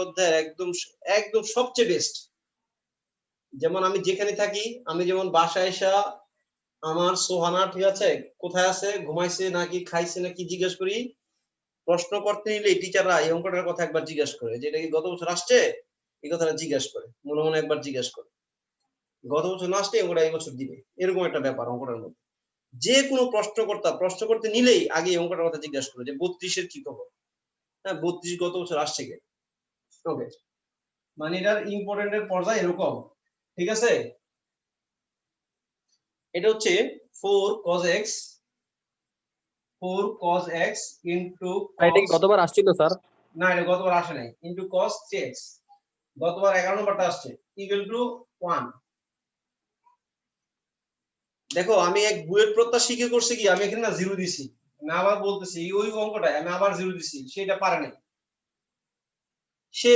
অধ্যায়ের একদম একদম সবচেয়ে বেস্ট। যেমন আমি যেখানে থাকি, আমি যেমন বাসায় এসা আমার সোহানা ঠিক আছে কোথায় আছে, ঘুমাইছে নাকি খাইছে নাকি জিজ্ঞেস করি। প্রশ্ন করতে নিলে টিচাররা এই অঙ্কটার কথা একবার জিজ্ঞেস করে, যেটা কি গত বছর আসছে এই কথাটা জিজ্ঞেস করে, মনে মনে একবার জিজ্ঞেস করে। গত বছর না আসলে অঙ্কটা এই বছর দিবে, এরকম একটা ব্যাপার অঙ্কটার মধ্যে। যে কোনো প্রশ্ন করতে নিলেই আগে এই অঙ্কটার কথা জিজ্ঞাসা করে যে 32-এর কি খবর। হ্যাঁ, 32 গত বছর আসছে কে। ওকে, মানে এটার ইম্পর্টেন্টের পর্যায়ে এরকম। ঠিক আছে, এটা হচ্ছে 4 cos x ইনটু এটা কি গতবার আসছিল স্যার? না, এটা গতবার আসে নাই, ইনটু cos 3x। গতবার 11 নম্বরটা আসছে, ইকুয়াল টু 1। দেখো আমি এক বুয়েট প্রত্যাশা শিখে করছি কি, আমি এখানে না জিরো দিছি, না আবার বলতেছি ওই অঙ্কটায় আমি আবার জিরো দিছি, সেটা পারে নাই। সে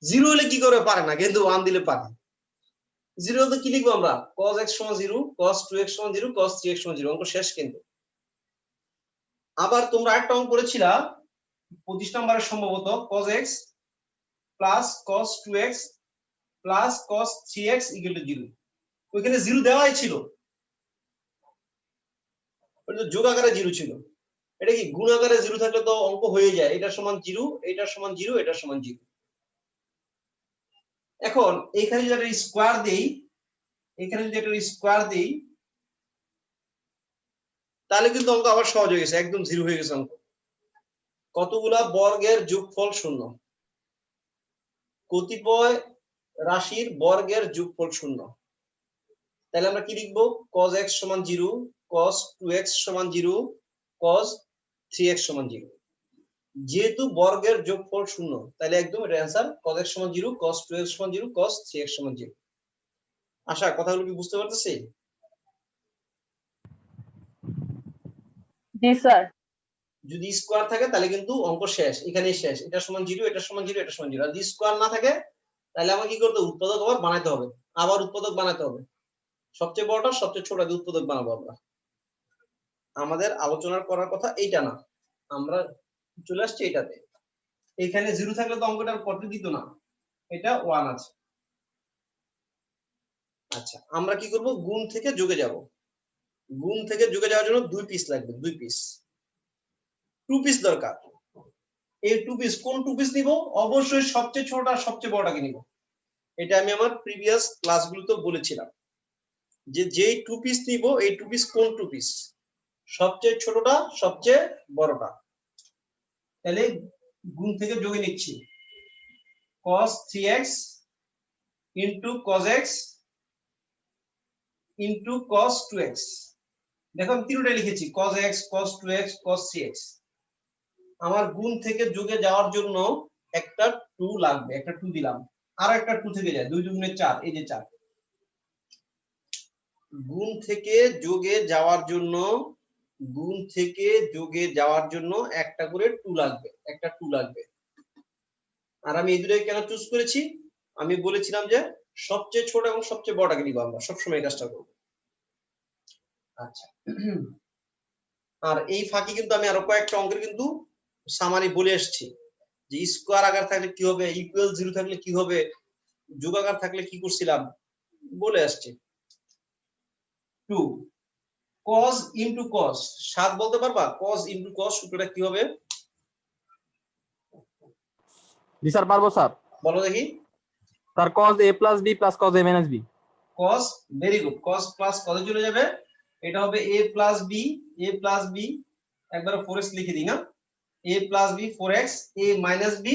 জিরো হলে কি করে পারে না, কিন্তু 1 দিলে পারে। জিরো তো কি লিখবো আমরা, cos x সমান 0, cos 2x সমান 0, cos 3x সমান 0, অঙ্ক শেষ। কিন্তু আবার তোমরা একটা অঙ্ক করেছিলা 25 নম্বরের সম্ভবত, cos x plus cos 2x plus cos 3x equal to 0। ওইখানে 0 দেওয়াই ছিল, ওটা যোগ আকারে 0 ছিল। এটা কি গুণ আকারে 0 থাকলে তো অঙ্ক হয়ে যায়, এটা সমান 0, এটা সমান 0, এটা সমান 0। এখন এখানে যদি একটা স্কয়ার দেই, এখানে যদি একটা স্কয়ার দেই, তাহলে কিন্তু অঙ্ক আবার সহজ হয়ে গেছে, একদম 0 হয়ে গেছে অঙ্ক। কতগুলা বর্গের যোগফল 0, কতিপয় রাশির বর্গের যোগফল 0। তাহলে আমরা কি লিখবো, cos x সমান 0, cos 2x সমান 0, cos 3x সমান 0। যেহেতু বর্গের যোগফল 0, তাহলে একদম এটা অ্যান্সার, cos x সমান 0, cos 2x সমান 0, cos 3x সমান 0। আশা কথাগুলো কি বুঝতে পারতেছি? জি স্যার। যদি স্কয়ার থাকে তাহলে কিন্তু অঙ্ক শেষ, এখানেই শেষ। এটা সমান 0, এটা সমান 0, এটা সমান 0। আর যদি স্কয়ার না থাকে তাহলে আমাকে কি করতে হবে, উৎপাদক আবার বানাতে হবে, আবার উৎপাদক বানাতে হবে। সবচেয়ে বড়টা সবচেয়ে ছোটটা উৎপাদক বানাবো আমরা। আমাদের আলোচনা করার কথা এইটা না, আমরা চলে আসছি এটাতে। এখানে 0 থাকলে তো অঙ্কটা করতে দিত না, এটা 1 আছে। আচ্ছা, আমরা কি করব, গুণ থেকে যোগে যাব। গুণ থেকে যোগে যাওয়ার জন্য 2 পিস লাগবে, 2 পিস, 2 পিস দরকার। এই 2 পিস কোন 2 পিস নিব, অবশ্যই সবচেয়ে ছোটটা সবচেয়ে বড়টাকে নিব। এটা আমি আমার প্রিভিয়াস ক্লাসগুলোতে বলেছিলাম যে যেই 2 পিস নিব, এই 2 পিস কোন 2 পিস, সবচেয়ে ছোটটা সবচেয়ে বড়টা। তাহলে গুণ থেকে যোগে নিচ্ছি, cos 3x into cos x into cos 2x। দেখো আমি তিনটাই লিখেছি, cos x, cos 2x, cos 3x। আমার গুণ থেকে যোগে যাওয়ার জন্য একটা 2 লাগবে, একটা 2 দিলাম, আর একটা 2 থেকে যায়, 2 2 4, এই যে 4। গুণ থেকে যোগে যাওয়ার জন্য, গুণ থেকে যোগে যাওয়ার জন্য একটা করে 2 লাগবে, একটা 2 লাগবে। আর আমি এই দুটোই কেন চুজ করেছি, আমি বলেছিলাম যে সবচেয়ে ছোট এবং সবচেয়ে বড়টাকে নিব, আমরা সবসময় এই কাজটা করব। আচ্ছা, আর এই ফাঁকি কিন্তু আমি আরো কয়েকটা অঙ্কের কিন্তু সামারি বলে এসেছি, যে স্কয়ার আকার থাকলে কি হবে, ইকুয়াল 0 থাকলে কি হবে, যোগ আকার থাকলে কি করছিলাম বলে আসছি। 2 cos ইনটু cos, 7 বলতে পারবা, cos ইনটু cos সূত্রটা কি হবে? জি স্যার, পারবো স্যার। বলো দেখি। Sir cos a plus b plus cos a minus b। cos, very good, cos plus cos চলে যাবে, এটা হবে a প্লাস b, একবার 4x লিখে দিই না, a plus b 4x, a minus b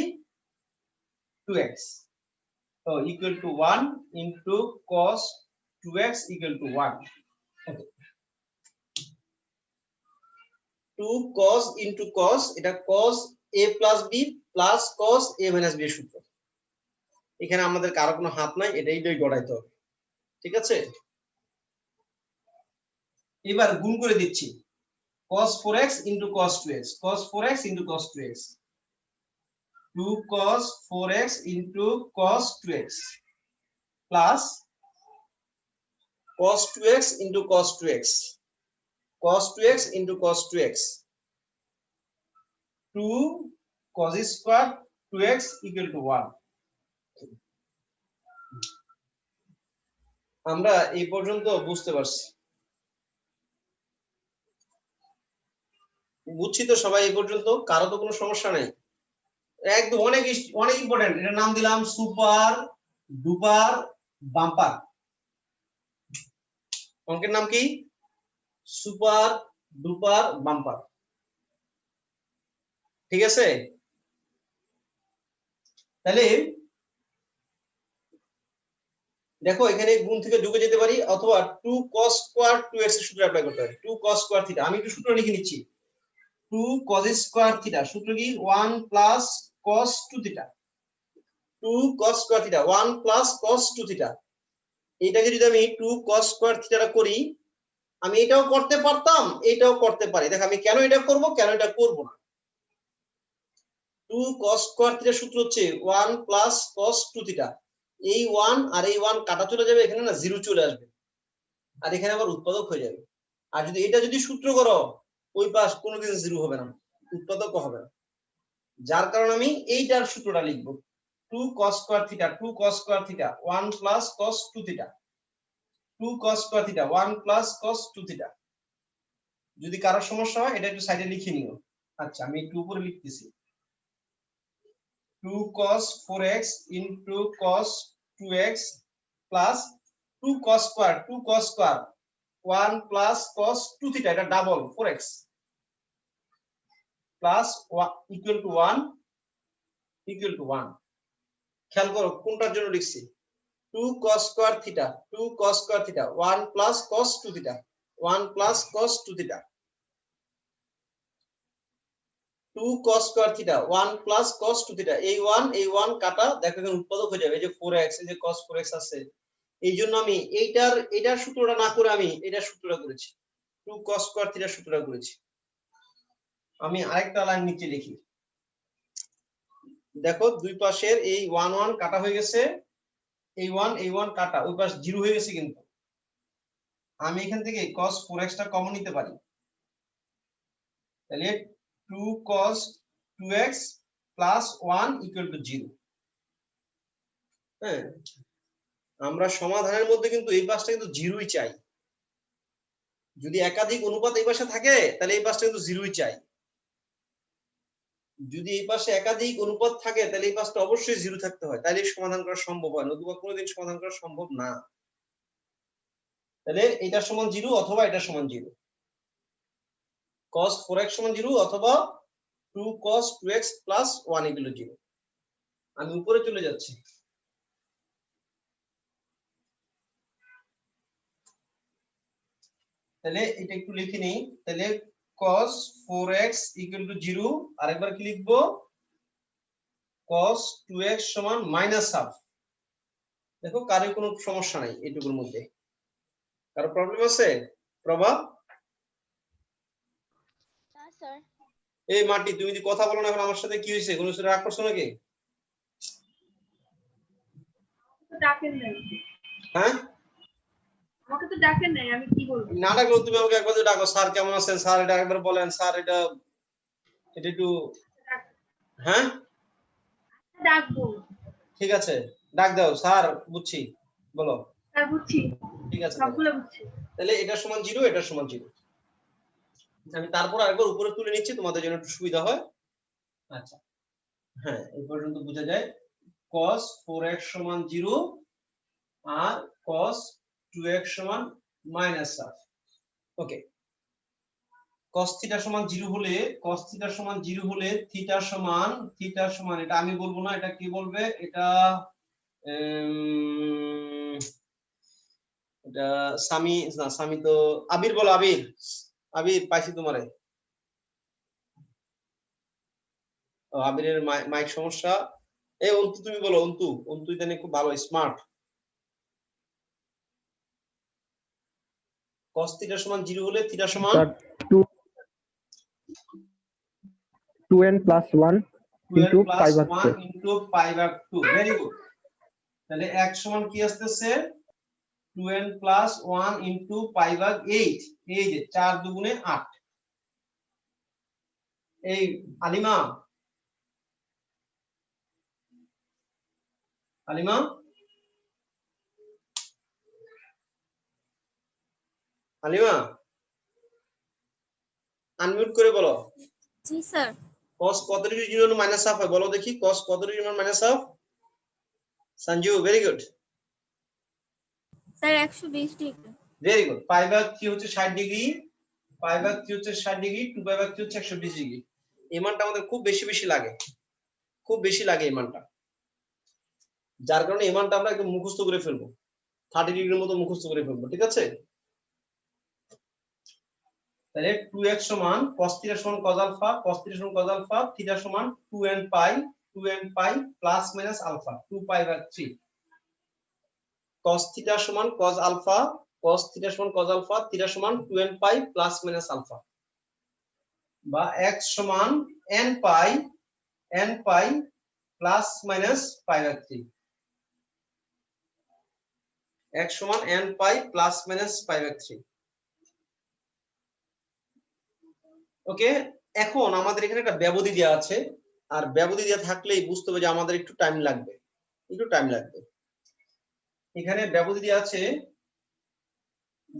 2x, তো equal to 1 into cos 2x equal to 1। Okay, 2 cos into cos, এটা cos a plus b plus cos a minus b এর সূত্র। এখানে আমাদের কারো কোনো হাত নাই, এটাই গড়াইতে হবে। ঠিক আছে, এবার গুণ করে দিচ্ছি, cos 4x into cos 2x, cos 4x into cos 2x, 2 cos 4x into cos 2x plus cos 2x into cos 2x, cos 2x into cos 2x, 2 cos square 2x equal to 1। আমরা এই পর্যন্ত বুঝতে পারছি, বুঝছি তো সবাই এই পর্যন্ত? কারো তো কোনো সমস্যা নেই? একদম অনেক অনেক ইম্পর্টেন্ট। এটার নাম দিলাম সুপার ডুপার বাম্পার। অঙ্কের নাম কি? Super duper bumper. ঠিক আছে? তাহলে দেখো এখানে গুণ থেকে যোগে যেতে পারি, অথবা 2 cos স্কয়ার 2x এর সূত্র অ্যাপ্লাই করতে পারি। 2 cos স্কয়ার থিটা, আমি একটু সূত্র লিখে নিচ্ছি। 2 cos স্কয়ার থিটা সূত্র কি? 1 plus cos 2 theta. 2 cos square theta 1 plus cos 2 theta. এটাকে যদি আমি 2 cos স্কয়ার থিটাটা করি, আমি এটাও করতে পারতাম, এটাও করতে পারি। দেখো আমি কেন এটা করব, কেন এটা করব না। 2 cos স্কয়ার থিটার সূত্র হচ্ছে 1 প্লাস cos 2 থিটা। এই 1 আর এই 1 কাটা চলে যাবে, এখানে না 0 চলে আসবে, আর এখানে আবার উৎপাদক হয়ে যাবে। আর যদি এটা যদি সূত্র করো, ওই পাশ কোনোদিন 0 হবে না, উৎপাদক হবে না। যার কারণে আমি এইটার সূত্রটা লিখবো, 2 cos square theta 2 cos square theta 1 plus cos 2 theta. 2 cos square theta 1 plus cos 2 theta. যদি কারো সমস্যা হয় এটা একটু সাইডে লিখে নিও। আচ্ছা আমি একটু উপরে লিখতেছি, 2 cos 4x into cos 2x plus 2 cos square 2 cos square 1 plus cos 2 theta, এটা double 4x plus equal to 1 equal to 1। খেয়াল করো কোনটার জন্য লিখছি? 2 cos square theta 2 cos square theta 1 plus cos 2 theta 1 plus cos 2 theta। 2 cos square theta 1 plus cos 2 theta, এই 1 কাটা, দেখো এখানে উৎপাদক হয়ে যাবে। এই যে 4x, এই যে cos 4x আছে, এই জন্য আমি এইটার সূত্রটা না করে আমি এটার সূত্রটা করেছি, 2 cos square theta সূত্রটা করেছি। আমি আরেকটা লাইন নিচে লিখি, দেখো দুই পাশের এই 1 কাটা হয়ে গেছে, এই 1 কাটা, ওই পাশ 0 হয়ে গেছে। কিন্তু আমি এখান থেকে cos 4x টা কমন নিতে পারি, তাহলে 2 cos 2x plus 1 equal to 0। হ্যাঁ, আমরা সমাধানের মধ্যে কিন্তু এই পাশটা কিন্তু 0ই চাই। যদি একাধিক অনুপাত এই পাশে থাকে তাহলে এই পাশটা কিন্তু 0ই চাই। যদি এই পাশে একাধিক অনুপাত থাকে তাহলে এই পাশটা অবশ্যই 0 থাকতে হয়, তাহলে সমাধান করা সম্ভব হয়, নতুবা কোনোদিন সমাধান করা সম্ভব না। তাহলে এটা সমান 0 অথবা এটা সমান 0, cos 4x সমান 0 অথবা 2 cos 2x plus 1 equal to 0। আমি উপরে চলে যাচ্ছি, তাহলে এটা একটু লিখে নিই। তাহলে cos 4x equal to 0, আরেকবার কি লিখবো? cos 2x সমান -1/2। দেখো কারোর কোনো সমস্যা নাই এইটুকুর মধ্যে? কারো প্রবলেম আছে? প্রভা? না স্যার। এই মাটি, তুমি যদি কথা বলো না এখন আমার সাথে, কি হয়েছে? কোনো কিছু রাগ করছো নাকি? ডাকেন নাই। হ্যাঁ, আমাকে তো ডাকেন নাই, আমি কি বলবো? না ডাকলেও তুমি আমাকে একবার ডাকো, স্যার কেমন আছেন, স্যার এটা একবার বলেন, স্যার এটা এটা একটু। হ্যাঁ ডাকবো। ঠিক আছে, ডাক দাও। স্যার বুঝছি, বলো। স্যার বুঝছি, ঠিক আছে, সবগুলো বুঝছি। তাহলে এটা সমান 0, এটা সমান 0। আমি তারপর আরেকবার উপরে তুলে নিচ্ছি তোমাদের জন্য একটু সুবিধা হয়। আচ্ছা হ্যাঁ, এই পর্যন্ত বোঝা যায়। cos 4x সমান 0 আর cos 2x সমান -1/2। ওকে, cos থিটা সমান 0 হলে, cos থিটা সমান 0 হলে থিটা সমান এটা আমি বলবো না, এটা কি বলবে? এটা এটা সামি না, সামি তো আবির বলো। আবির, আবির পাইছি তোমারে। ও আবিরের মাইক সমস্যা। এই অন্তু তুমি বলো, অন্তু, অন্তু জানি খুব ভালো স্মার্ট। cos থিটা সমান 0 হলে থিটা সমান 2n plus 1 into 12 plus 5/2। 1 into pi/2। Very good. তাহলে x সমান কি আসতেছে? 2n plus 1 into pi/8। এই যে 4 দুগুণে 8। এই আলিমা, আলিমা আলিমা আনমিউট করে বলো। জি স্যার। cos কত ডিগ্রি জন্য মাইনাস হাফ হয় বলো দেখি, cos কত ডিগ্রি জন্য minus half? Sanju very good. Sir 120 degree. Very good. Pi ভাগ 3 হচ্ছে 60 ডিগ্রি, পাই ভাগ 3 হচ্ছে 60 ডিগ্রি, 2 পাই ভাগ 3 হচ্ছে 120 ডিগ্রি। এই মানটা আমাদের খুব বেশি বেশি লাগে, খুব বেশি লাগে এই মানটা, যার কারণে এই মানটা আমরা একদম মুখস্থ করে ফেলবো, 30 ডিগ্রির মতো মুখস্থ করে ফেলবো, ঠিক আছে? তাহলে 2x সমান cos θ সমান cos আলফা, cos θ সমান cos আলফা, θ সমান 2n pi plus minus alpha 2 pi ভাগ 3। cos θ সমান cos আলফা, cos θ সমান cos আলফা, θ সমান 2n pi plus minus alpha, বা x সমান n pi plus minus pi ভাগ 3। x সমান n pi plus minus pi ভাগ 3। ওকে, এখন আমাদের এখানে একটা ব্যবধি দেওয়া আছে, আর ব্যবধি দেওয়া থাকলেই বুঝতে হবে যে আমাদের একটু টাইম লাগবে, একটু টাইম লাগবে। এখানে ব্যবধি দেওয়া আছে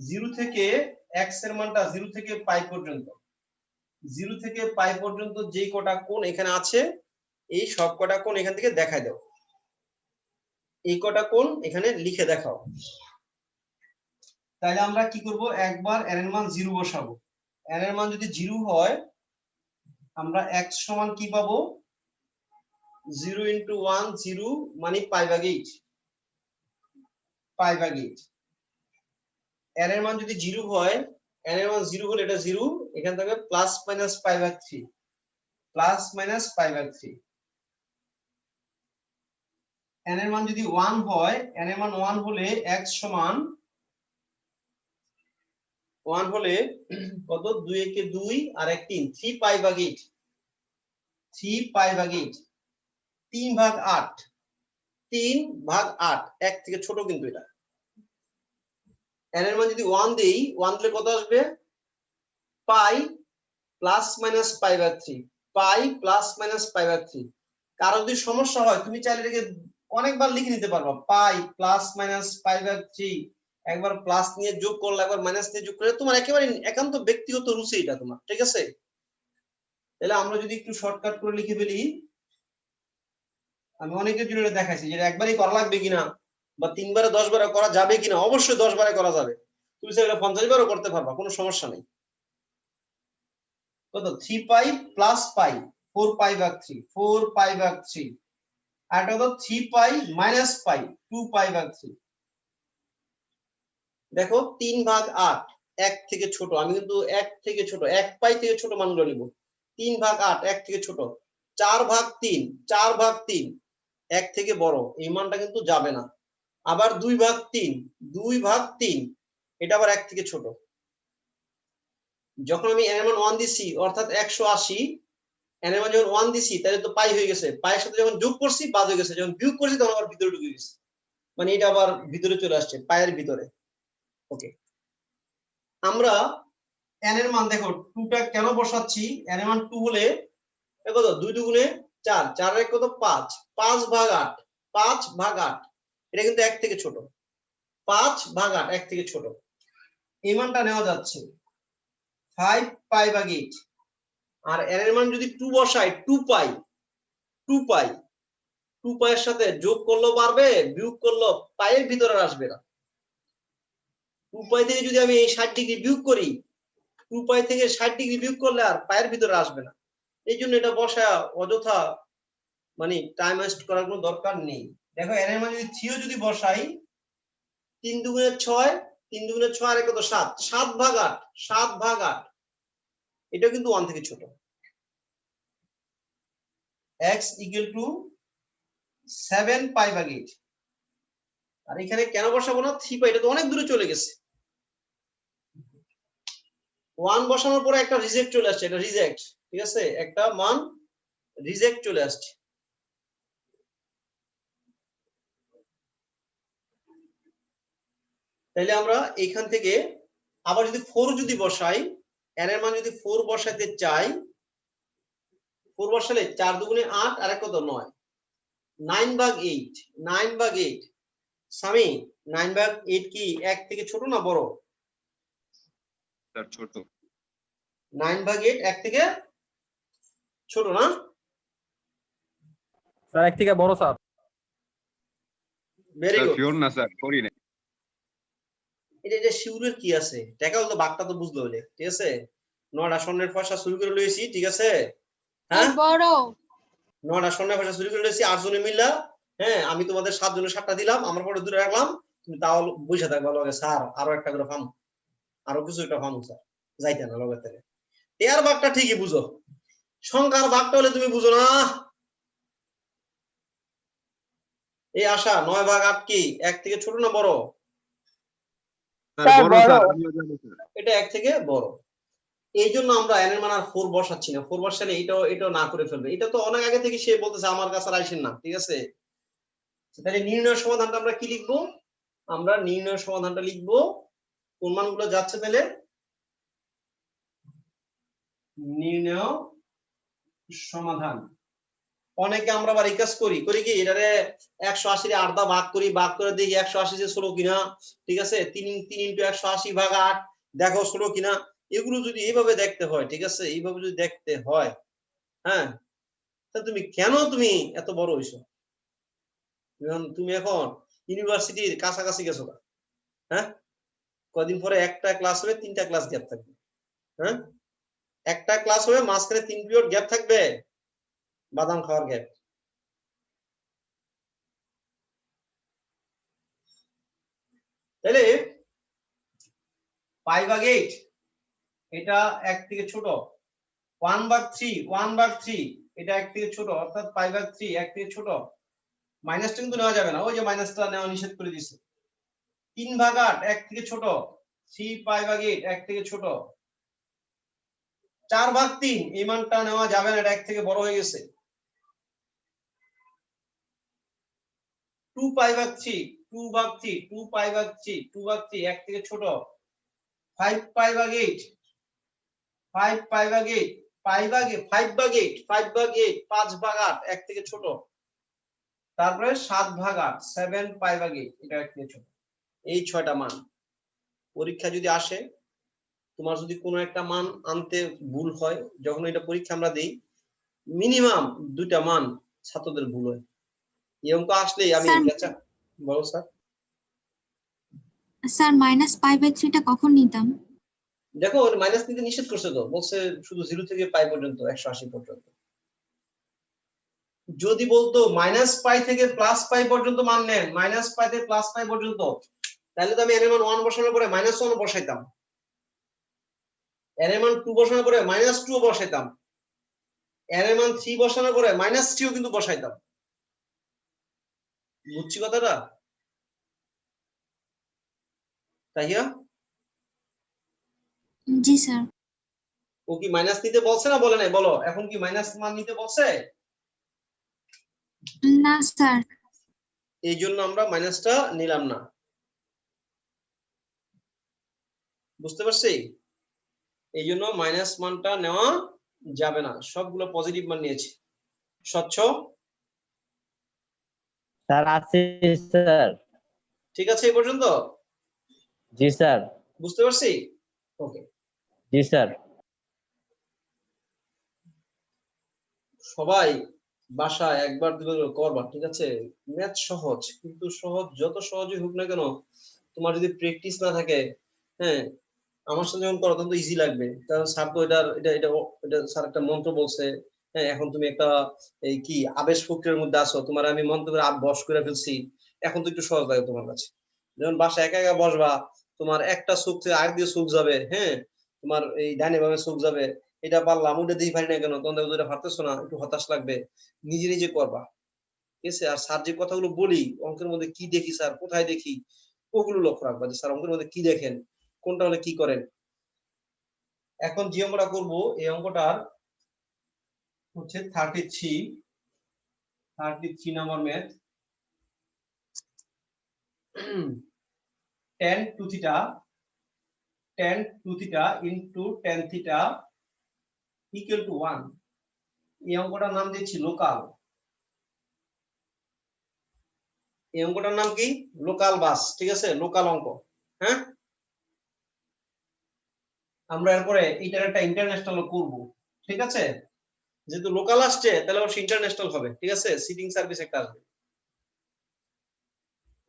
0 থেকে x এর মানটা 0 থেকে পাই পর্যন্ত, 0 থেকে পাই পর্যন্ত যেই কটা কোণ এখানে আছে এই সব কটা কোণ এখান থেকে দেখায় দাও, এই কটা কোণ এখানে লিখে দেখাও। তাহলে আমরা কি করব, একবার n এর মান 0 বসাবো। n এর মান যদি 0 হয় আমরা x সমান কি পাবো, 0 * 1 0 মানে পাই ভাগ 8, পাই ভাগ 8। n এর মান যদি 0 হয়, n এর মান 0 হলে এটা 0 এখান থেকে প্লাস মাইনাস পাই ভাগ 3, প্লাস মাইনাস পাই ভাগ 3। n এর মান যদি 1 হয়, n এর মান 1 হলে x সমান 1 হলে কত, 2 একে 2 আর 1 3, 3 পাই ভাগ 8, 3 পাই ভাগ 8, 3 ভাগ 8, 3 ভাগ 8, 1 থেকে ছোট কিন্তু এটা। n এর মান যদি 1 দেই, 1 দিলে কত আসবে, পাই প্লাস মাইনাস পাই ভাগ 3, পাই প্লাস মাইনাস পাই ভাগ 3। কারো যদি সমস্যা হয় তুমি চাইলে এটাকে অনেকবার লিখে নিতে পারবা, পাই প্লাস মাইনাস পাই ভাগ 3, একবার প্লাস নিয়ে যোগ করলে একবার মাইনাস নিয়ে যোগ করলে, তোমার একেবারে একান্ত ব্যক্তিগত রুচি এটা তোমার, ঠিক আছে? তাহলে আমরা যদি একটু শর্টকাট করে লিখে ফেলি, আমি অনেকের জন্য এটা দেখাইছি যে একবারই করা লাগবে কিনা বা 3 বারে 10 বারে করা যাবে কিনা। অবশ্যই 10 বারে করা যাবে, তুমি সেটা 50 বারও করতে পারবা, কোনো সমস্যা নেই। কত, 3 পাই প্লাস পাই 4 পাই ভাগ 3, 4 পাই ভাগ 3, আর এটা হলো 3 পাই মাইনাস পাই 2 পাই ভাগ 3। দেখো 3 ভাগ 8, 1 থেকে ছোট, আমি কিন্তু 1 থেকে ছোট, 1 পাই থেকে ছোট মানগুলো নিব। 3 ভাগ 8, 1 থেকে ছোট। 4 ভাগ 3, 4 ভাগ 3, 1 থেকে বড়, এই মানটা কিন্তু যাবে না। আবার 2 ভাগ 3, 2 ভাগ 3, এটা আবার 1 থেকে ছোট। যখন আমি n এর মান 1 দিছি অর্থাৎ 180, n এর মান যখন 1 দিছি তাহলে তো পাই হয়ে গেছে, পাইয়ের সাথে যখন যোগ করছি বাদ হয়ে গেছে, যখন বিয়োগ করছি তখন আবার ভিতরে ঢুকে গেছে, মানে এটা আবার ভিতরে চলে আসছে পায়ের ভিতরে। ওকে, আমরা n এর মান দেখো 2 টা কেন বসাচ্ছি, n এর মান 2 হলে কত, 2 দুগুণে 4, 4 এর কত 5, 5 ভাগ 8, 5 ভাগ 8, এটা কিন্তু 1 থেকে ছোট, 5 ভাগ 8 1 থেকে ছোট। এই মানটা নেওয়া যাচ্ছে 5 পাই ভাগ 8। আর n এর মান যদি 2 বসাই, 2 পাই, 2 পাই, 2 পাইয়ের সাথে যোগ করলেও পারবে, বিয়োগ করলেও পাইয়ের ভিতরে আসবে না। 2 পাই থেকে যদি আমি এই 60 ডিগ্রি বিয়োগ করি, 2 পাই থেকে 60 ডিগ্রি বিয়োগ করলে আর পাইয়ের ভিতরে আসবে না। এই জন্য এটা বসা অযথা, মানে টাইম ওয়েস্ট করার কোনো দরকার নেই। দেখো n এর মান যদি 3 যদি বসাই, 3 দুগুণে 6, 3 দুগুণে 6 আর কত 7, 7 ভাগ 8, 7 ভাগ 8, এটা কিন্তু 1 থেকে ছোট। x = 7 পাই ভাগ 8। আর এখানে কেন বসাবো না, 3 পাই, এটা তো অনেক দূরে চলে গেছে। 1 বসানোর পরে একটা রিজেক্ট চলে আসছে, এটা রিজেক্ট, ঠিক আছে, একটা মান রিজেক্ট চলে আসছে। তাহলে আমরা এইখান থেকে আবার যদি 4 যদি বসাই, n এর মান যদি 4 বসাতে চাই, 4 বসালে 4 দুগুণে 8 আর এক কত 9, 9/8 9/8 স্বামী 9/8 কি 1 থেকে ছোট না বড়? স্যার ছোট। 9/8 1 থেকে ছোট না? স্যার 1 থেকে বড় sir. Very sir good. Sure না স্যার, করি না। এটা শিউরের কি আছে? টাকা হলো বাঘটা তো বুঝলো হইলে, ঠিক আছে? 9টা স্বর্ণের পয়সা চুরি করে লইছি, ঠিক আছে? হ্যাঁ, বড় 9টা স্বর্ণের পয়সা চুরি করে লইছি 8 জনে মিললা। হ্যাঁ, আমি তোমাদের 7 জনের 7টা দিলাম, আমার পরে দূরে রাখলাম, তুমি তাও বইসা থাকবা লগে, স্যার আরো একটা করে পাম, আরো কিছু একটা পাম স্যার, যাইতে না লগে থেকে। এর বাঘটা ঠিকই বুঝো, সংখ্যার বাঘটা হলে তুমি বুঝো না। এই আশা 9/8 কি 1 থেকে ছোট না বড়? স্যার বড় স্যার, আমিও জানি স্যার। এটা 1 থেকে বড়। এই জন্য আমরা n এর মান আর 4 বসাচ্ছি না, 4 বসালে এটাও না করে ফেলবে। এটা তো অনেক আগে থেকে সে বলতেছে আমার কাছে আর আইসেন না, ঠিক আছে? তাহলে নির্ণয় সমাধানটা আমরা কি লিখবো? আমরা নির্ণয় সমাধানটা লিখবো, কোন মানগুলো যাচ্ছে তাহলে? নির্ণয় সমাধান। অনেকে আমরা আবার এই কাজ করি কি এটারে 180 এর 8 ভাগ করি, ভাগ করে দেখি 180 যে 16 কিনা, ঠিক আছে? 3 × 180 ভাগ 8 দেখো 16 কিনা। এগুলো যদি এইভাবে দেখতে হয়, ঠিক আছে, এইভাবে যদি দেখতে হয়, হ্যাঁ, তা তুমি কেন এত বড় হইছো? তুমি এখন ইউনিভার্সিটির কাছাকাছি গেছো না? হ্যাঁ, কদিন পরে একটা ক্লাস হবে, 3টা ক্লাস গ্যাপ থাকবে। হ্যাঁ, একটা ক্লাস হবে, মাঝখানে 3 পিরিয়ড গ্যাপ থাকবে, বাদাম খাওয়ার গ্যাপ। তাহলে 5/8 এটা 1 থেকে ছোট, 1/3 এটা 1 থেকে ছোট, অর্থাৎ 5/3 1 থেকে ছোট। মাইনাসটা কিন্তু নেওয়া যাবে না, ওই যে মাইনাসটা নেওয়া নিষেধ করে দিছে। 3/8 1 থেকে ছোট, 3/8 1 থেকে ছোট। 4/3 এই মানটা নেওয়া যাবে না, এটা 1 থেকে বড় হয়ে গেছে। 2/3 2/3 1 থেকে ছোট। 5/8 5/8 5/8 1 থেকে ছোট। তারপরে 7/8 7/8 এটা 1 থেকে ছোট। এই 6টা মান পরীক্ষা যদি আসে, তোমার যদি কোনো একটা মান আনতে ভুল হয়, যখন এটা পরীক্ষা আমরা দেই, মিনিমাম 2টা মান ছাত্রদের ভুল হয়। এই অঙ্ক আসলেই আমি বলো স্যার। স্যার -5/3 টা কখন নিতাম? দেখো ওর মাইনাস নিতে নিষেধ করছে, তো বলছে শুধু 0 থেকে পাই পর্যন্ত, 180 পর্যন্ত। যদি বলতো -π থেকে +π পর্যন্ত মান নেন, -π থেকে +π পর্যন্ত, তাহলে তো আমি এর মান 1 বসানোর পরে -1 বসাইতাম, এর মান 2 বসানোর পরে -2 বসাইতাম, এর মান 3 বসানোর পরে -3 কিন্তু বসাইতাম। বুঝছি কথাটা? তাইয়া জি স্যার। ও কি মাইনাস নিতে বলছে না বলে নাই? বলো, এখন কি মাইনাস মান নিতে বলছে? না স্যার। এই জন্য আমরা মাইনাসটা নিলাম না, বুঝতে পারছি? এই জন্য মাইনাস মানটা নেওয়া যাবে না, সবগুলো পজিটিভ মান নিয়েছি। স্বচ্ছ? স্যার আছে স্যার। ঠিক আছে এই পর্যন্ত? জি স্যার। বুঝতে পারছি? ওকে। জি স্যার। সবাই বাসায় একবার দুবার করবা, ঠিক আছে? ম্যাথ সহজ, কিন্তু সহজ যত সহজই হোক না কেন, তোমার যদি প্র্যাকটিস না থাকে, হ্যাঁ, আমার সাথে যখন করো তখন তো ইজি লাগবে, কারণ স্যার তো এটা স্যার একটা মন্ত্র বলছে। হ্যাঁ, এখন তুমি একটা এই কি আবেশ প্রক্রিয়ার মধ্যে আছো, তোমার আমি মন্ত্র করে বশ করে ফেলছি, এখন তো একটু সহজ লাগে তোমার কাছে। যখন বাসায় একা একা বসবা, তোমার একটা চোখ থেকে আরেক দিয়ে চোখ যাবে, হ্যাঁ, তোমার এই ডাইনে বামে চোখ যাবে, এটা পারলাম ওটা দিয়ে পারি না কেন, তখন দেখো যেটা পারতেছো না, একটু হতাশ লাগবে, নিজে নিজে করবা, ঠিক আছে? আর স্যার যে কথাগুলো বলি, অঙ্কের মধ্যে কি দেখি স্যার, কোথায় দেখি, ওগুলো লক্ষ্য রাখবা, যে স্যার অঙ্কের মধ্যে কি দেখেন, কোনটা হলে কি করেন। এখন যে অঙ্কটা করবো, এই অঙ্কটার হচ্ছে 33 number math. tan 2 theta into tan theta equal to 1। এই অঙ্কটার নাম দিয়েছি লোকাল। এই অঙ্কটার নাম কি? লোকাল বাস, ঠিক আছে, লোকাল অঙ্ক। হ্যাঁ, আমরা এরপরে এইটার একটা ইন্টারন্যাশনাল করব, ঠিক আছে। যেহেতু লোকাল আসছে তাহলে অবশ্যই ইন্টারন্যাশনাল হবে, ঠিক আছে। সিটিং সার্ভিস একটা আসবে,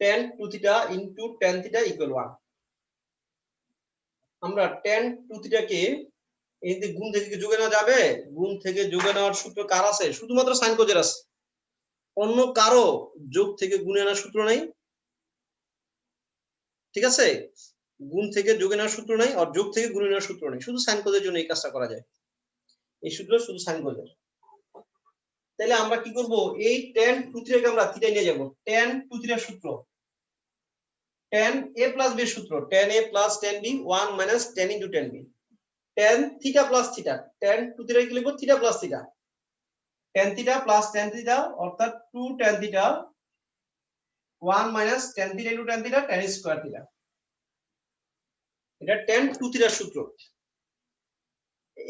tan 2 theta into tan theta equal 1। আমরা tan 2 থিটাকে এই যে গুণ থেকে যোগে নেওয়া যাবে, গুণ থেকে যোগে নেওয়ার সূত্র কার আছে? শুধুমাত্র সাইন কোজের আছে, অন্য কারো যোগ থেকে গুণে আনার সূত্র নাই, ঠিক আছে। গুণ থেকে যোগে নেওয়ার সূত্র নাই, আর যোগ থেকে গুণে নেওয়ার সূত্র নাই, শুধু সাইন কোজের জন্য এই কাজটা করা যায়। এই সূত্র শুধু সাইন কোজের। তাহলে আমরা কি করব? এই tan 2 থিটাকে আমরা থিটায় নিয়ে যাব। tan 2 থিটার সূত্র tan a প্লাস b সূত্র, tan a plus tan b 1 minus tan into tan b, tan theta plus theta, tan 2 theta কি লিখব? Theta plus theta, tan theta plus tan theta অর্থাৎ 2 tan theta 1 minus tan theta into tan theta tan square theta. এটা tan 2 থিটার সূত্র,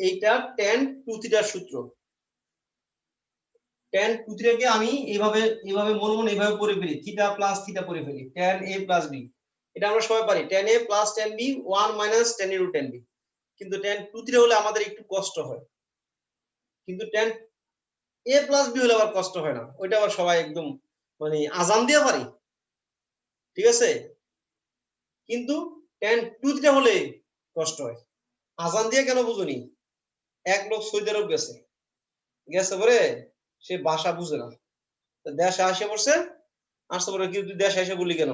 এইটা tan 2 থিটার সূত্র। tan 2 থিটাকে আমি এইভাবে মনে মনে এইভাবে পড়ে ফেলি, থিটা প্লাস থিটা পড়ে ফেলি, tan a প্লাস b। এটা আমরা সবাই পারি, tan a plus tan b 1 minus tan into tan b। কিন্তু tan 2 থিটা হলে আমাদের একটু কষ্ট হয়, কিন্তু tan a প্লাস b হলে আবার কষ্ট হয় না, ওইটা আবার সবাই একদম মানে আজান দিয়ে পারি, ঠিক আছে। কিন্তু tan 2 থিটা হলে কষ্ট হয়। আজান দিয়ে কেন বুঝুনি? এক লোক সৌদি আরব গেছে, পরে সে ভাষা বুঝে না, দেশে আসে পড়ছে, আসতে পরে কি তুই দেশে এসে বলি কেন?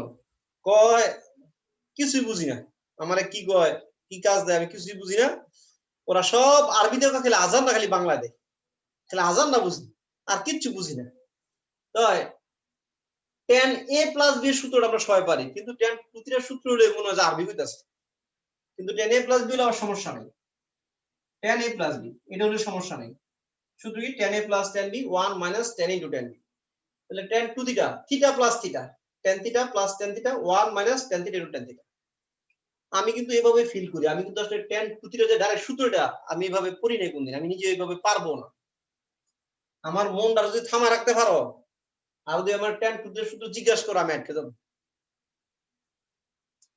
কয় কিছুই বুঝি না, আমারে কি কয় কি কাজ দেয় আমি কিছুই বুঝি না। ওরা সব আরবিতে খালি আজান না, খালি বাংলা দেয়, খালি আজান না বুঝি, আর কিচ্ছু বুঝি না। তাই tan a প্লাস b এর সূত্রটা আমরা সবাই পারি, কিন্তু tan 2 থিটার সূত্র হলে মনে হয় যে আরবি হইতাছে, কিন্তু tan a প্লাস b হলে আবার সমস্যা নাই। tan a প্লাস b এটা হলে সমস্যা নাই, শুধু কি tan a plus tan b 1 minus tan into tan b। তাহলে tan 2 theta theta plus theta tan theta plus tan theta 1 minus tan theta into tan theta. আমি কিন্তু এভাবে ফিল করি, আমি কিন্তু আসলে tan 2 থিটা যে ডাইরেক্ট সূত্রটা আমি এভাবে পড়ি নাই কোনদিন, আমি নিজে এইভাবে পারবো না। আমার মনটা যদি থামায় রাখতে পারো, আর যদি আমার tan 2 থিটার সূত্র জিজ্ঞাসা করো আমি আটকে যাবো।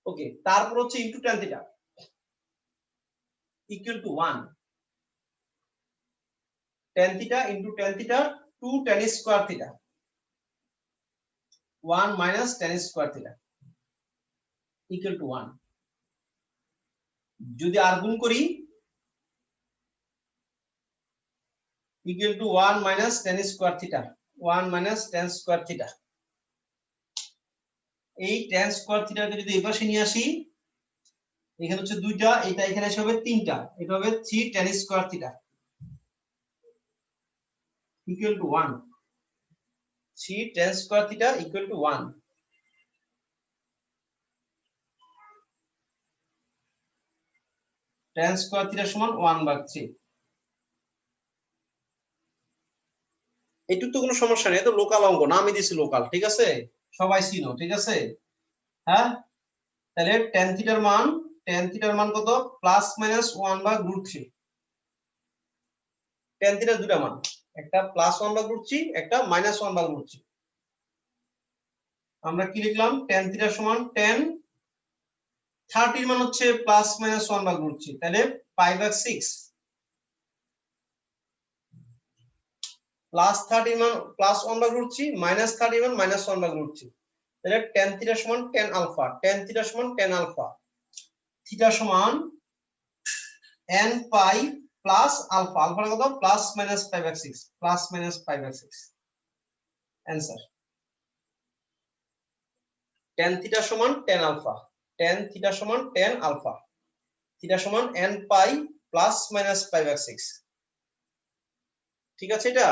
ওকে, তারপর হচ্ছে into tan theta equal to 1 tan theta into tan theta 2 tan square theta 1 minus tan square theta equal to 1। যদি আর গুণ করি equal to 1 minus tan square theta 1 minus tan square theta. এই tan স্কয়ার থিটাকে যদি এই পাশে নিয়ে আসি, এখানে হচ্ছে দুইটা, এটা এখানে এসে হবে তিনটা, এটা হবে 3 tan square theta equal to 1, 3 tan square theta equal to 1। tan square theta সমান 1/3। এইটুকু তো কোনো সমস্যা নেই, তো লোকাল অঙ্ক, নামই দিছি লোকাল, ঠিক আছে, সবাই চিনো, ঠিক আছে। হ্যাঁ, তাহলে tan থিটার মান কত? Plus minus 1/√3। tan থিটার দুটো মান, একটা প্লাস 1/√3, একটা মাইনাস 1/√3। আমরা কি লিখলাম? tan থিটার সমান tan 30 মান হচ্ছে প্লাস মাইনাস 1/√3, তাহলে π/6 প্লাস 30 মান প্লাস 1/√3, মাইনাস 30 মান মাইনাস 1/√3। তাহলে tan থিটা সমান tan আলফা, tan থিটা সমান tan আলফা, থিটা সমান n পাই প্লাস আলফা, আলফার কত? Plus minus π/6, plus minus π/6। Answer tan theta সমান tan আলফা, tan থিটা সমান tan আলফা, থিটা সমান n পাই প্লাস মাইনাস π/6। ঠিক আছে। এটা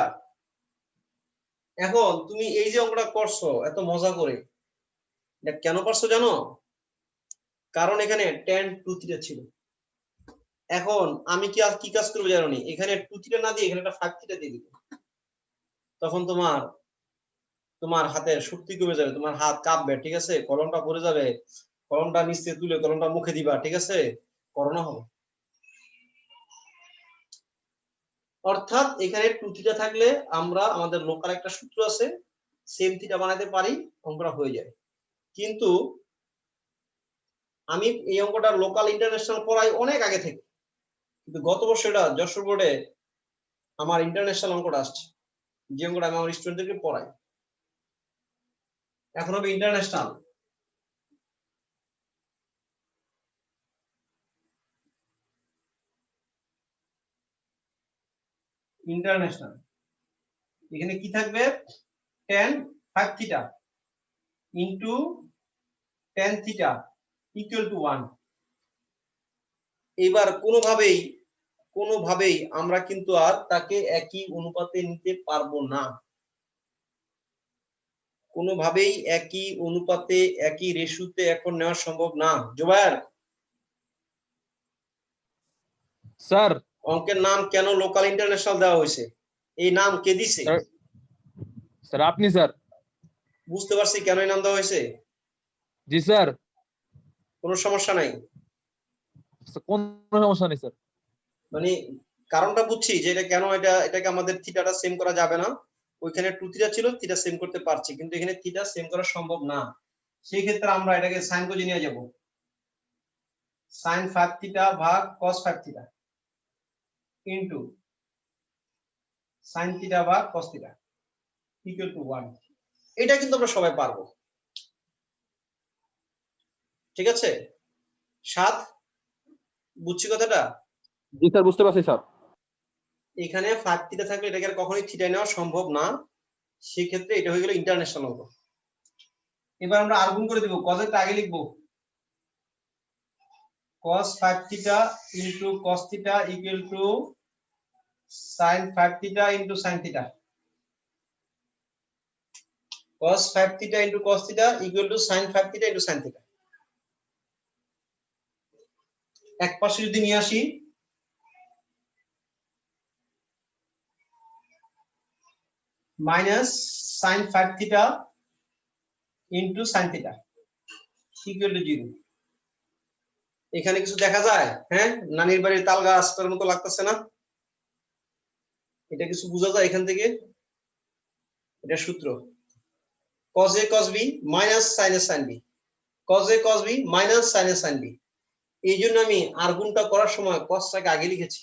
এখন তুমি এই যে অঙ্কটা করছো এত মজা করে, এটা কেন করছো জানো? কারণ এখানে tan 2 থিটা ছিল। এখন আমি কি কাজ করব জানো নি? এখানে 2 থিটা না দিয়ে এখানে একটা 5 থিটা দিয়ে দিব, তখন তোমার হাতের শক্তি কমে যাবে, তোমার হাত কাঁপবে, ঠিক আছে, কলমটা পড়ে যাবে, কলমটা নিচে তুলে কলমটা মুখে দিবা, ঠিক আছে, করোনা হবে। অর্থাৎ এখানে 2 থিটা থাকলে আমরা আমাদের লোকাল একটা সূত্র আছে, সেম থিটা বানাতে পারি, অঙ্কটা হয়ে যায়। কিন্তু আমি এই অঙ্কটা লোকাল ইন্টারন্যাশনাল পড়াই অনেক আগে থেকে, কিন্তু গত বছর এটা যশোর বোর্ডে আমার ইন্টারন্যাশনাল অঙ্কটা আসছে, যে অঙ্কটা আমি আমার স্টুডেন্টদেরকে পড়াই। এখন হবে ইন্টারন্যাশনাল। ইন্টারন্যাশনাল এখানে কি থাকবে, tan 5 theta into tan theta equal to 1। এবার কোনোভাবেই আমরা কিন্তু আর তাকে একই অনুপাতে নিতে পারবো না, কোনোভাবেই একই অনুপাতে একই রেশিওতে এখন নেওয়া সম্ভব না। জুবায়ের, স্যার অঙ্কের নাম কেন লোকাল ইন্টারন্যাশনাল দেওয়া হয়েছে? এই নাম কে দিছে? স্যার আপনি স্যার। বুঝতে পারছি কেন এই নাম দেওয়া হয়েছে। জি স্যার। কোনো সমস্যা নাই, কোন সমস্যা নেই স্যার। মানে কারণটা বুঝছি যে এটা কেন, এটাকে আমাদের থিটাটা সেম করা যাবে না। ওইখানে 2 থিটা ছিল, থিটা সেম করতে পারছি, কিন্তু এখানে থিটা সেম করা সম্ভব না। সেই ক্ষেত্রে আমরা এটাকে সাইন করে নিয়ে যাব, sin 5 থিটা ভাগ cos 5 theta into sin theta ভাগ cos থিটা ইকুয়াল টু 1। এটা কিন্তু আমরা সবাই পারবো, ঠিক আছে? 7 বুঝছি কথাটা? জি স্যার বুঝতে পারছি স্যার। এখানে 5 থিটা থাকলে এটাকে আর কখনোই থিটা নেওয়া সম্ভব না, সেই ক্ষেত্রে এটা হয়ে গেল ইন্টারন্যাশনাল অঙ্ক। এবার আমরা আর গুণ করে দেব, cos এর আগে লিখবো cos 5 theta into cos theta equal to sin 5 theta into sin theta. cos 5 theta into cos theta equal to sin 5 theta into sin theta. এক পাশে যদি নিয়ে আসি, minus sin 5 theta into sin theta equal to 0। এখানে কিছু দেখা যায়? হ্যাঁ, নানির বাড়ির তাল গাছটার মতো লাগতেছে না? এটা কিছু বোঝা যায় এখান থেকে? এটা সূত্র cos a cos b minus sin a sin b, cos a cos b minus sin a sin b। এই জন্য আমি আর গুণটা করার সময় cosটাকে আগে লিখেছি,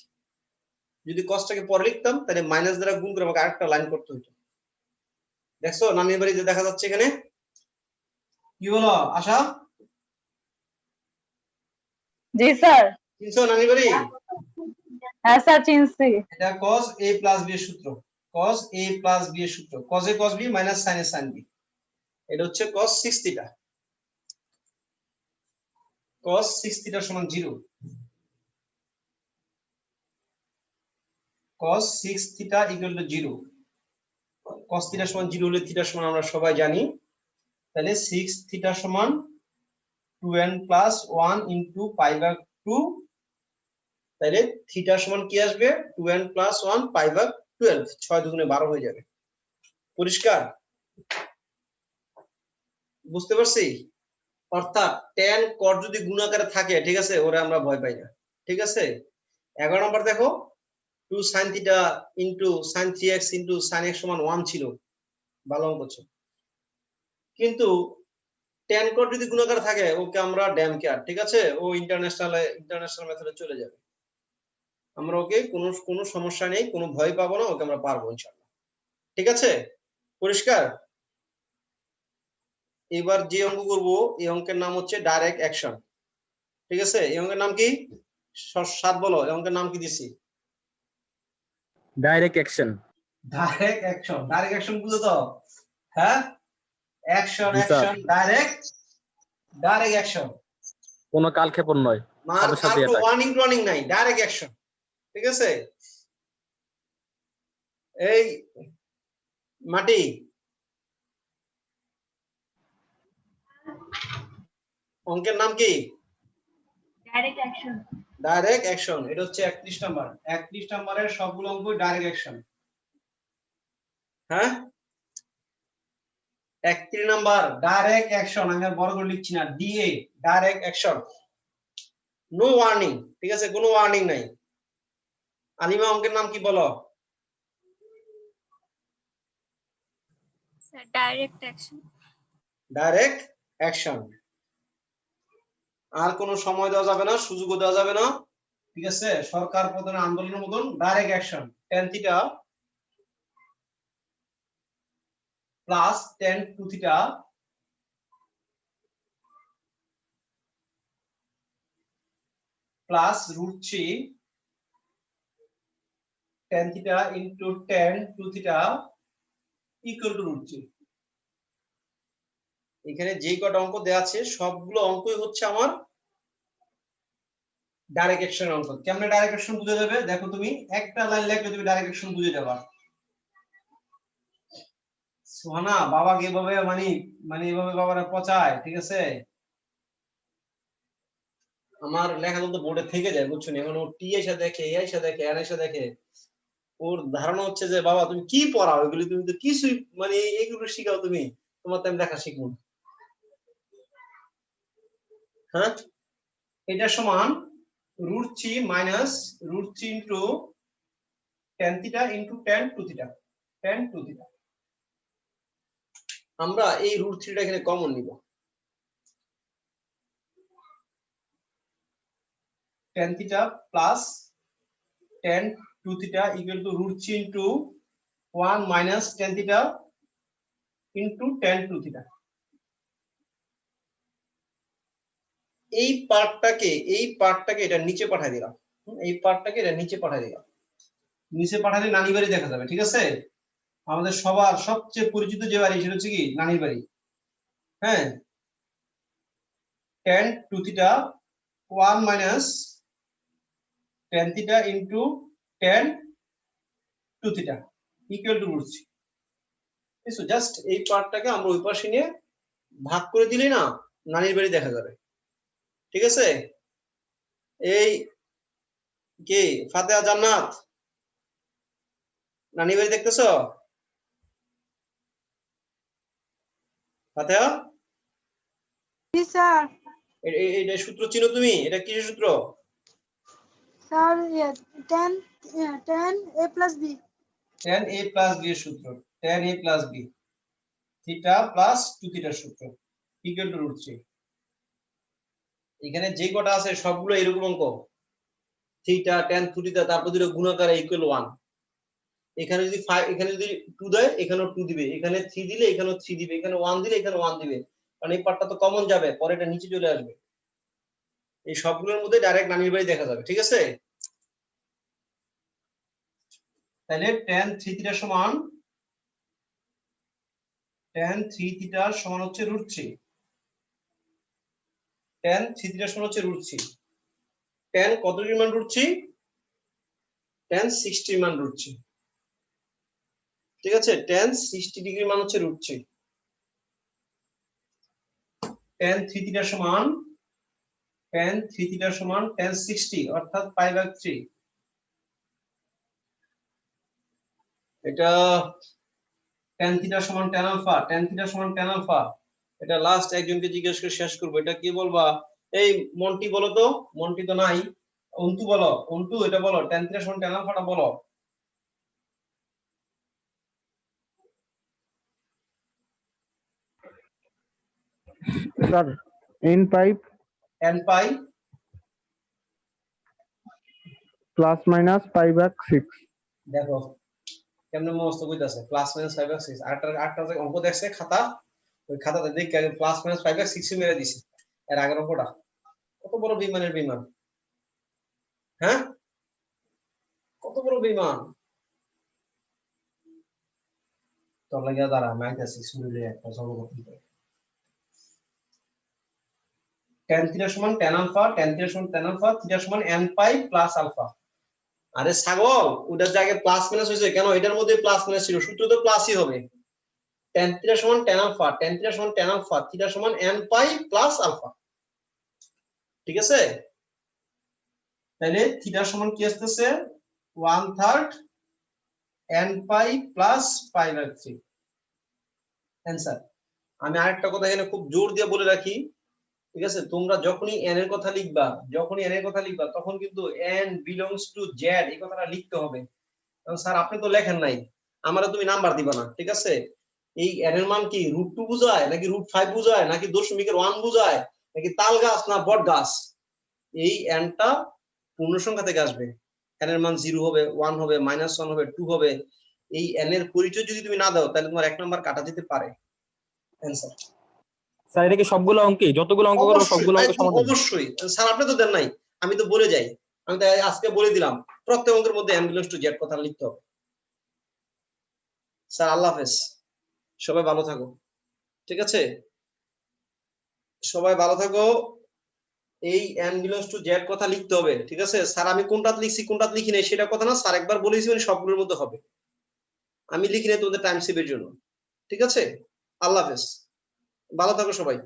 যদি cosটাকে পরে লিখতাম তাহলে মাইনাস দ্বারা গুণ করে আমাকে আরেকটা লাইন করতে হতো। দেখছো নানির বাড়ি যে দেখা যাচ্ছে এখানে, কি হলো আশা? জি স্যার। চিনছো নানির বাড়ি? হ্যাঁ স্যার চিনছি। এটা cos a plus b এর সূত্র, cos a plus b এর সূত্র, cos a cos b minus sin a sin b। এটা হচ্ছে cos 6 থিটা, cos 6 থিটা সমান 0, cos 6 theta equal to 0। cos theta সমান 0 হলে থিটা সমান আমরা সবাই জানি, তাহলে 6 থিটা সমান 2n প্লাস 1 ইনটু পাই ভাগ 2। তাহলে থিটা সমান কি আসবে? 2n প্লাস 1 পাই ভাগ 12, 6 দুগুণে 12 হয়ে যাবে। পরিষ্কার? বুঝতে পারছি? অর্থাৎ tan cot যদি গুণাকারে থাকে, ঠিক আছে, ওরে আমরা ভয় পাই না, ঠিক আছে? 11 নম্বর দেখো, 2 sin theta into sin 3x into sin x সমান 1 ছিল, ভালো অঙ্ক ছিল। কিন্তু tan cot যদি গুণাকারে থাকে ওকে আমরা ড্যাম কেয়ার, ঠিক আছে, ও ইন্টারন্যাশনাল মেথডে চলে যাবে, আমরা ওকে কোনো সমস্যা নেই, কোনো ভয় পাবো না, ওকে আমরা পারবো ইনশাআল্লাহ, ঠিক আছে? পরিষ্কার? এবার যে অঙ্ক করব এই অঙ্কের নাম হচ্ছে ডাইরেক্ট অ্যাকশন, ঠিক আছে? এই অঙ্কের নাম কি? 7 বলো, এই অঙ্কের নাম কি দিছি? Direct action. Direct action, direct action বুঝো তো? হ্যাঁ, অ্যাকশন জি স্যার। অ্যাকশন ডাইরেক্ট অ্যাকশন, কোনো কালক্ষেপণ নয়, সাথে সাথে কোনো অ্যাটাক। ওয়ার্নিং নাই, ডাইরেক্ট অ্যাকশন, ঠিক আছে? এই মাটি, অঙ্কের নাম কি? Direct action. Direct action. এটা হচ্ছে 31 নাম্বার, 31 নাম্বারের সবগুলো অঙ্ক ডাইরেক্ট অ্যাকশন। হ্যাঁ, 31 নাম্বার ডাইরেক্ট অ্যাকশন, আমি আর বড় করে লিখছি না, DA direct action, no warning, ঠিক আছে, কোনো ওয়ার্নিং নাই। আলিমা অঙ্কের নাম কি বলো? Sir direct action. Direct action. আর কোনো সময় দেওয়া যাবে না, সুযোগও দেওয়া যাবে না, ঠিক আছে? সরকার প্রধানের আন্দোলনের মতন direct action. tan theta plus tan 2 theta plus √3 tan theta into tan 2 theta equal to √3। এখানে যেই কটা অঙ্ক দেওয়া আছে সবগুলো অঙ্কই হচ্ছে আমার ডাইরেক্ট অ্যাকশন অঙ্ক। কেমনে ডাইরেক্ট অ্যাকশন বুঝে যাবে দেখো, তুমি একটা লাইন লিখলে তুমি ডাইরেক্ট অ্যাকশন বুঝে যাবে। সোহানা বাবাকে এভাবে মানে এভাবে বাবারা পচায়, ঠিক আছে? আমার লেখাগুলো তো বোর্ডে থেকে যায়, বুঝছো না? এখন ও টি এসে দেখে, এ এসে দেখে, এন এসে দেখে, ওর ধারণা হচ্ছে যে বাবা তুমি কি পড়াও এগুলি, তুমি তো কিছুই মানে এইগুলো শিখাও তুমি, তোমার তো আমি দেখা শিখবো। হ্যাঁ, এটা সমান √3 minus √3 into tan theta into tan 2 theta, tan 2 theta. আমরা এই √3 টা এখানে কমন নিব। tan theta plus tan 2 theta equal to √3 into 1 minus tan theta into tan 2 theta. এই পার্টটাকে এটা নিচে পাঠিয়ে দিলাম, এই পার্টটাকে এটা নিচে পাঠিয়ে দিলাম। নিচে পাঠালে নানি বাড়ি দেখা যাবে, ঠিক আছে? আমাদের সবার সবচেয়ে পরিচিত যে বাড়ি সেটা হচ্ছে কি নানির বাড়ি। হ্যাঁ, tan 2 theta 1 minus tan theta into tan 2 theta equal to √3। So just এই পার্টটাকে আমরা ওই পাশে নিয়ে ভাগ করে দিলেই না নানির বাড়ি দেখা যাবে, ঠিক আছে? এই কি ফাতেহা জান্নাত, নানির বাড়ি দেখতেছো? ফাতেহা, জি স্যার। এটা সূত্র চিনো তুমি? এটা কিসের সূত্র? Sir tan a plus b। tan a plus b এর সূত্র, tan a plus b theta plus 2 থিটার সূত্র ইকুয়াল টু √3। এখানে যে কটা আছে সবগুলো এরকম অঙ্ক, থিটা tan 2 থিটা তারপর দুটো গুণাকারে ইকুয়াল 1। এখানে যদি 5, এখানে যদি 2 দেয় এখানেও 2 দিবে, এখানে 3 দিলে এখানেও 3 দিবে, এখানে 1 দিলে এখানে 1 দিবে, কারণ এই পার্টটা তো কমন যাবে, পরে এটা নিচে চলে আসবে। এই সবগুলোর মধ্যে ডাইরেক্ট নানির বাড়ি দেখা যাবে, ঠিক আছে? তাহলে tan 3 থিটা সমান tan 3 থিটা সমান হচ্ছে √3। tan 3 থিটা সমান হচ্ছে √3। tan কত ডিগ্রি মান √3? tan 60 মান √3, ঠিক আছে? tan 60 ডিগ্রি মান হচ্ছে √3। tan 3 থিটা সমান tan 60 অর্থাৎ π/3। এটা tan থিটা সমান tan আলফা, tan থিটা সমান tan আলফা। এটা লাস্ট একজনকে জিজ্ঞেস করে শেষ করব, এটা কি বলবা? এই মন্টি বলো তো, মন্টি তো নাই, অন্তু বলো, অন্তু এটা বলো, tan থিটা সমান tan আলফাটা বলো। স্যার n পাই n পাই প্লাস মাইনাস π/6। দেখো কেমনে মস্ত কইতাছে, প্লাস মাইনাস 5/6। আটটা অঙ্ক দেখছে খাতা, ওই খাতাতে দেখে আগে প্লাস মাইনাস 5/6 মেরে দিছে এর আগের অঙ্কটা। কত বড় বেইমানের বেইমান! হ্যাঁ, কত বড় বেইমান! তোর লাগিয়া দাঁড়া মাইতাছি শুনলে একটা জনগতি। tan থিটা সমান tan আলফা, tan থিটা সমান tan আলফা, থিটা সমান n পাই প্লাস আলফা। আরে ছাগল, ওটার জায়গায় প্লাস মাইনাস হয়েছে কেন? এটার মধ্যে প্লাস মাইনাস ছিল, সূত্র তো প্লাসই হবে। tan থিটা সমান tan আলফা, tan থিটা সমান tan আলফা, থিটা সমান n পাই প্লাস আলফা, ঠিক আছে? তাহলে থিটা সমান কি আসতেছে? 1/3 n পাই প্লাস π/3 অ্যানসার। আমি আরেকটা কথা এখানে খুব জোর দিয়ে বলে রাখি, ঠিক আছে? তোমরা যখনই n এর কথা লিখবা, তখন কিন্তু n বিলংস টু z এই কথাটা লিখতে হবে। কারণ স্যার আপনি তো লেখেন নাই, আমারও তুমি নাম্বার দিবা না, ঠিক আছে? এই n এর মান কি √2 বোঝায় নাকি √5 বোঝায় নাকি দশমিকের 1 বোঝায় নাকি তাল গাছ না বট গাছ? এই n টা পূর্ণ সংখ্যা থেকে আসবে। n এর মান 0 হবে, 1 হবে, -1 হবে, 2 হবে। এই n এর পরিচয় যদি তুমি না দাও তাহলে তোমার 1 নাম্বার কাটা যেতে পারে। অ্যানসার স্যার এটা কি সবগুলো অঙ্কে যতগুলো অঙ্ক করবো সবগুলো অঙ্ক সমাধান? অবশ্যই স্যার, আপনি তো দেন নাই, আমি তো বলে যাই। আমি তো আজকে বলে দিলাম প্রত্যেক অঙ্কের মধ্যে n belongs to z কথা লিখতে হবে। স্যার আল্লাহ হাফেজ, সবাই ভালো থাকো। ঠিক আছে, সবাই ভালো থাকো। এই n belongs to z কথা লিখতে হবে। ঠিক আছে স্যার, আমি কোনটা লিখছি কোনটা লিখি নাই সেটা কথা না, স্যার একবার বলেছি মানে সবগুলোর মধ্যে হবে। আমি লিখি নাই তোমাদের টাইম সেভের জন্য। ঠিক আছে, আল্লাহ হাফেজ, ভালো থাকো সবাই।